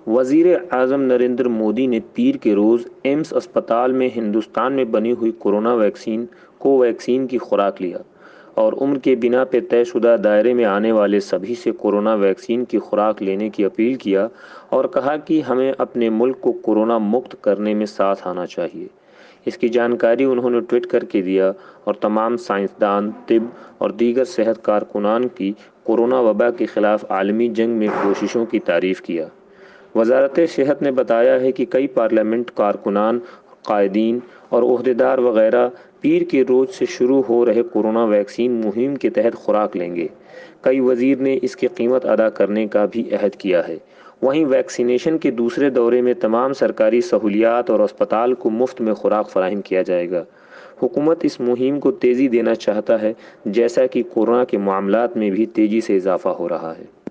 وزیر اعظم نریندر مودی نے پیر کے روز ایمس اسپتال میں ہندوستان میں بنی ہوئی کورونا ویکسین کوویکسین کی خوراک لیا اور عمر کے بنا پہ طے شدہ دائرے میں آنے والے سبھی سے کورونا ویکسین کی خوراک لینے کی اپیل کیا اور کہا کہ ہمیں اپنے ملک کو کورونا مکت کرنے میں ساتھ آنا چاہیے۔ اس کی جانکاری انہوں نے ٹویٹ کر کے دیا اور تمام سائنسدان، طب اور دیگر صحت کارکنان کی کورونا وبا کے خلاف عالمی جنگ میں کوششوں کی تعریف کیا۔ وزارت صحت نے بتایا ہے کہ کئی پارلیمنٹ کارکنان، قائدین اور عہدیدار وغیرہ پیر کے روز سے شروع ہو رہے کورونا ویکسین مہم کے تحت خوراک لیں گے۔ کئی وزیر نے اس کی قیمت ادا کرنے کا بھی عہد کیا ہے۔ وہیں ویکسینیشن کے دوسرے دورے میں تمام سرکاری سہولیات اور اسپتال کو مفت میں خوراک فراہم کیا جائے گا۔ حکومت اس مہم کو تیزی دینا چاہتا ہے، جیسا کہ کورونا کے معاملات میں بھی تیزی سے اضافہ ہو رہا ہے۔